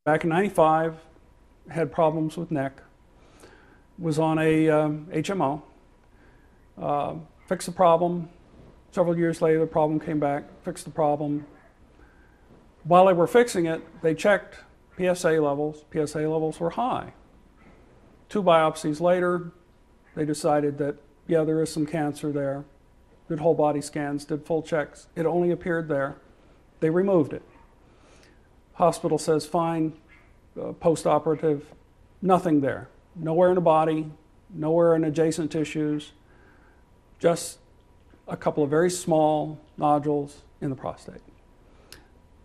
Back in '95, had problems with neck, was on a HMO, fixed the problem. Several years later, the problem came back, fixed the problem. While they were fixing it, they checked PSA levels. PSA levels were high. 2 biopsies later, they decided that, yeah, there is some cancer there. Did whole body scans, did full checks. It only appeared there. They removed it. Hospital says, fine, post-operative, nothing there. Nowhere in the body, nowhere in adjacent tissues, just a couple of very small nodules in the prostate.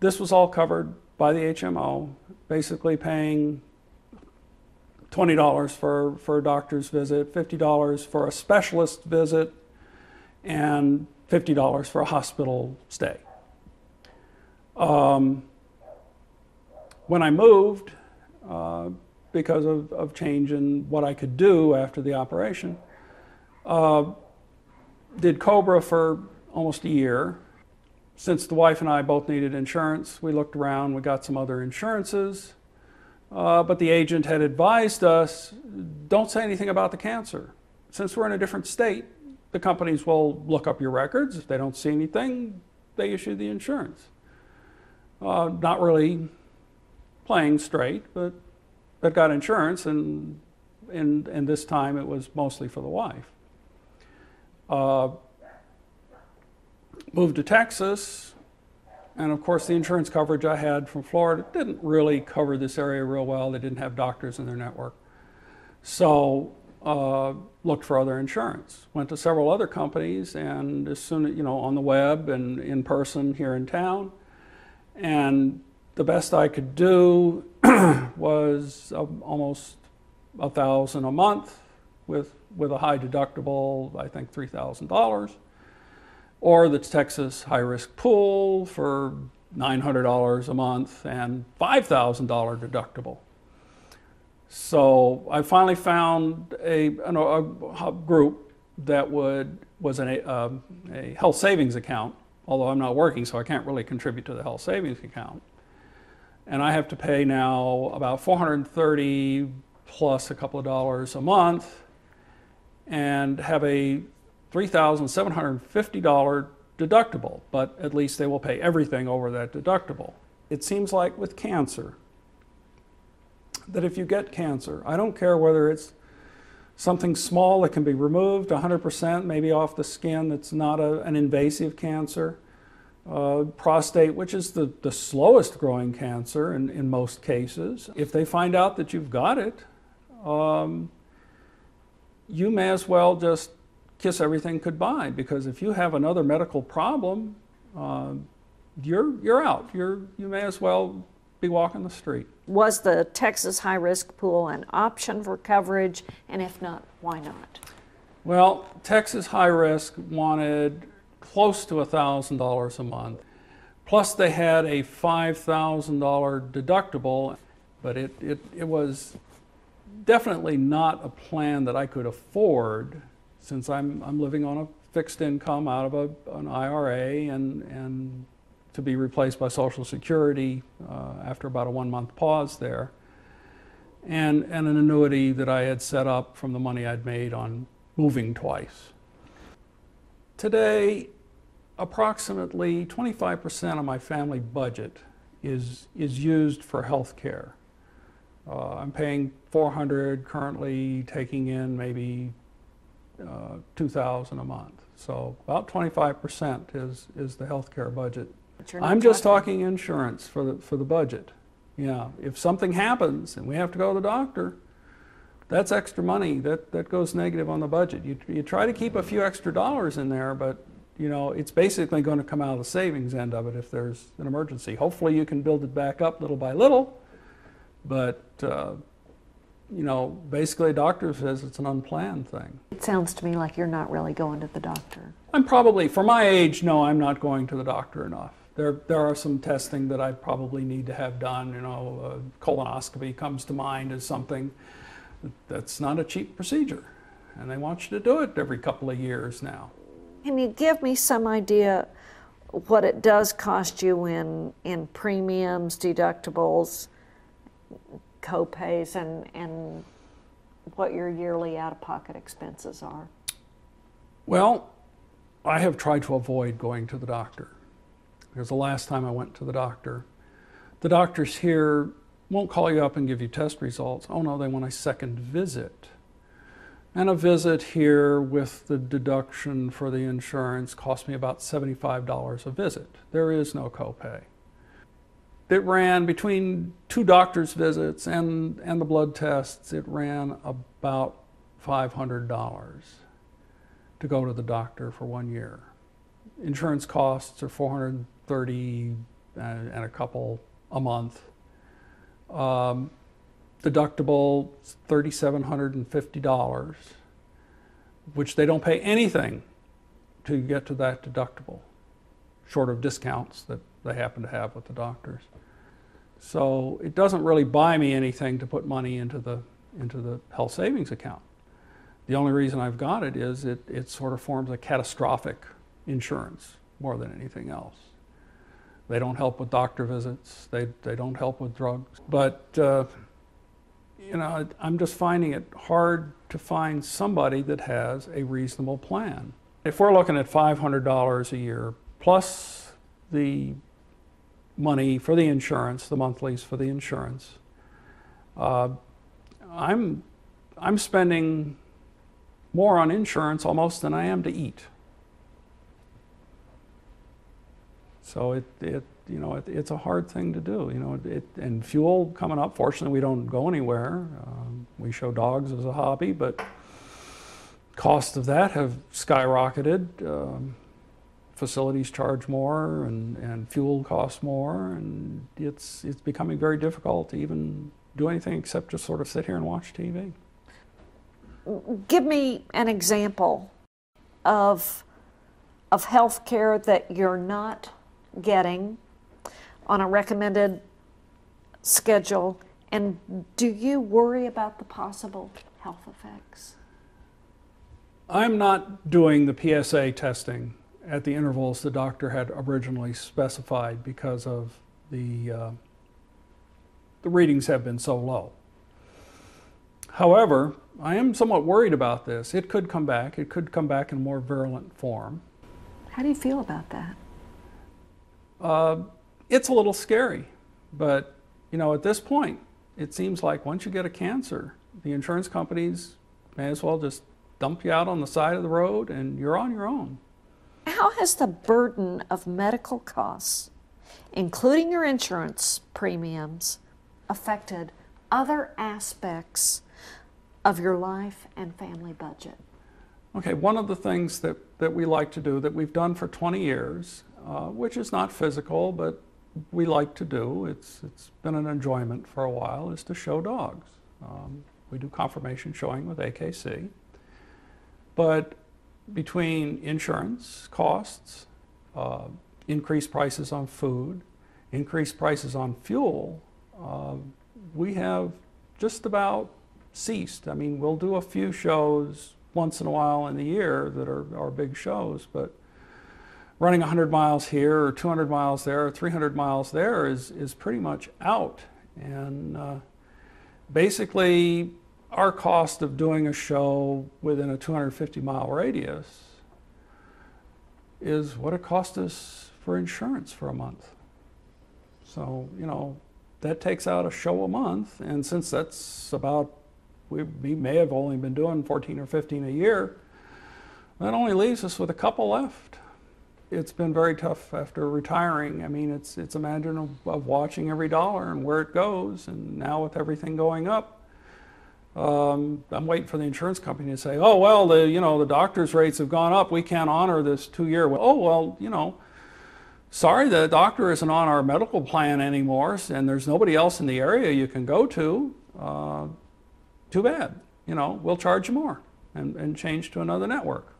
This was all covered by the HMO, basically paying $20 for a doctor's visit, $50 for a specialist visit, and $50 for a hospital stay. When I moved, because of change in what I could do after the operation, did COBRA for almost a year. Since the wife and I both needed insurance, we looked around, we got some other insurances, but the agent had advised us, don't say anything about the cancer. Since we're in a different state, the companies will look up your records. If they don't see anything, they issue the insurance. Not really playing straight, but got insurance, and this time it was mostly for the wife. Moved to Texas, and of course the insurance coverage I had from Florida didn't really cover this area real well. They didn't have doctors in their network. So looked for other insurance. Went to several other companies, and as soon as, on the web and in person here in town, and the best I could do was almost $1,000 a month with a high deductible, I think $3,000, or the Texas high-risk pool for $900 a month and $5,000 deductible. So I finally found a group that was a health savings account, although I'm not working, so I can't really contribute to the health savings account. And I have to pay now about $430 plus a couple of dollars a month, and have a $3,750 deductible, but at least they will pay everything over that deductible. It seems like with cancer, that if you get cancer, I don't care whether it's something small that can be removed 100%, maybe off the skin, that's not an invasive cancer, prostate, which is the slowest growing cancer in most cases. If they find out that you've got it, you may as well just kiss everything goodbye, because if you have another medical problem, you're out. You may as well be walking the street. Was the Texas high-risk pool an option for coverage, and if not, why not? Well, Texas high risk wanted close to $1,000 a month. Plus they had a $5,000 deductible, but it was definitely not a plan that I could afford, since I'm living on a fixed income out of an IRA, and to be replaced by Social Security after about a 1-month pause there, and an annuity that I had set up from the money I'd made on moving twice. Today, approximately 25% of my family budget is used for health care. I'm paying $400, currently taking in maybe $2,000 a month. So about 25% is the health care budget. I'm just talking insurance for the budget. Yeah, if something happens and we have to go to the doctor, that's extra money that goes negative on the budget. You try to keep a few extra dollars in there, but it's basically going to come out of the savings end of it if there's an emergency. Hopefully you can build it back up little by little, but basically a doctor says it's an unplanned thing. It sounds to me like you're not really going to the doctor. I'm probably, for my age, no, I'm not going to the doctor enough. There are some testing that I probably need to have done. Colonoscopy comes to mind as something that's not a cheap procedure, and they want you to do it every couple of years now. Can you give me some idea what it does cost you in premiums, deductibles, co-pays and what your yearly out-of-pocket expenses are? Well, I have tried to avoid going to the doctor, because the last time I went to the doctors here won't call you up and give you test results. Oh no, they want a second visit. And a visit here with the deduction for the insurance cost me about $75 a visit. There is no copay. It ran between 2 doctor's visits and the blood tests, it ran about $500 to go to the doctor for 1 year. Insurance costs are $430 and a couple a month. Deductible $3,750, which they don't pay anything to get to that deductible, short of discounts that they happen to have with the doctors. So it doesn't really buy me anything to put money into the health savings account. The only reason I've got it is it sort of forms a catastrophic insurance more than anything else. They don't help with doctor visits. They don't help with drugs. But you know, I'm just finding it hard to find somebody that has a reasonable plan. If we're looking at $500 a year plus the money for the insurance, the monthlies for the insurance, I'm spending more on insurance almost than I am to eat. So it's a hard thing to do. You know, and fuel coming up. Fortunately, we don't go anywhere. We show dogs as a hobby, but costs of that have skyrocketed. Facilities charge more, and fuel costs more, and it's becoming very difficult to even do anything except just sort of sit here and watch TV. Give me an example of health care that you're not getting on a recommended schedule, and do you worry about the possible health effects? I'm not doing the PSA testing at the intervals the doctor had originally specified because of the readings have been so low. However, I am somewhat worried about this. It could come back. It could come back in more virulent form. How do you feel about that? It's a little scary, but you know, at this point, it seems like once you get a cancer, the insurance companies may as well just dump you out on the side of the road and you're on your own. How has the burden of medical costs, including your insurance premiums, affected other aspects of your life and family budget? Okay, one of the things that we like to do, that we've done for 20 years, which is not physical, but we like to do, it's been an enjoyment for a while, is to show dogs. We do confirmation showing with AKC. But between insurance costs, increased prices on food, increased prices on fuel, we have just about ceased. I mean, we'll do a few shows once in a while in the year that are big shows, but running 100 miles here or 200 miles there or 300 miles there is pretty much out. And basically, our cost of doing a show within a 250-mile radius is what it cost us for insurance for a month. So, you know, that takes out a show a month, and since that's about, we may have only been doing 14 or 15 a year, that only leaves us with a couple left. It's been very tough after retiring. I mean, it's a matter of watching every dollar and where it goes, and now with everything going up, I'm waiting for the insurance company to say, oh, well, the doctor's rates have gone up. We can't honor this 2-year. Oh, well, you know, sorry, the doctor isn't on our medical plan anymore, and there's nobody else in the area you can go to. Too bad. You know, we'll charge you more and change to another network.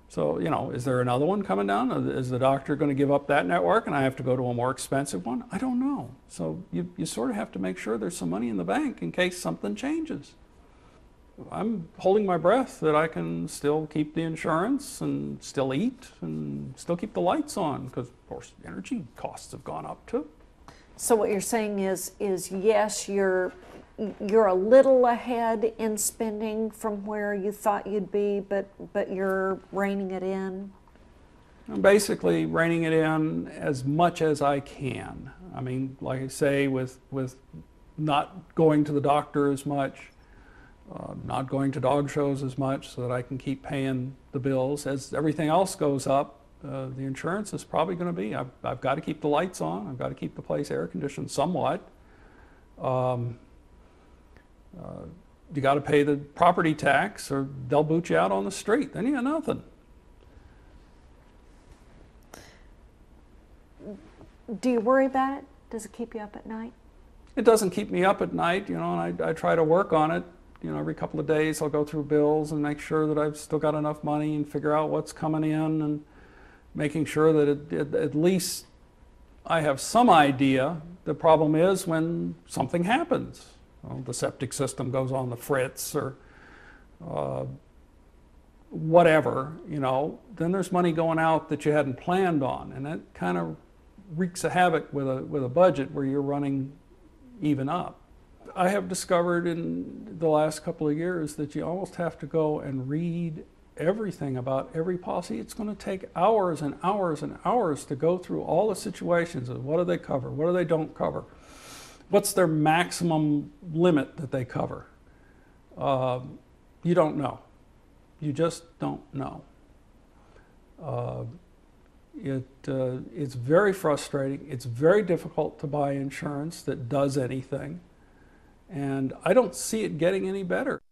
So, you know, is there another one coming down? Is the doctor going to give up that network and I have to go to a more expensive one? I don't know. So you sort of have to make sure there's some money in the bank in case something changes. I'm holding my breath that I can still keep the insurance and still eat and still keep the lights on, because, of course, energy costs have gone up too. So what you're saying is yes, you're a little ahead in spending from where you thought you'd be, but you're reining it in? I'm basically reining it in as much as I can. I mean, like I say, with not going to the doctor as much, not going to dog shows as much so that I can keep paying the bills. As everything else goes up, the insurance is probably going to be, I've got to keep the lights on, I've got to keep the place air conditioned somewhat. You got to pay the property tax or they'll boot you out on the street, then you got nothing. Do you worry about it? Does it keep you up at night? It doesn't keep me up at night, you know, and I try to work on it. You know, every couple of days I'll go through bills and make sure that I've still got enough money and figure out what's coming in and making sure that at least I have some idea. The problem is when something happens. Well, the septic system goes on the fritz or whatever, you know, then there's money going out that you hadn't planned on, and that kind of wreaks a havoc with a budget where you're running even up. I have discovered in the last couple of years that you almost have to go and read everything about every policy. It's going to take hours and hours and hours to go through all the situations of what do they cover, what do they don't cover, what's their maximum limit that they cover. You don't know. You just don't know. It's very frustrating. It's very difficult to buy insurance that does anything. And I don't see it getting any better.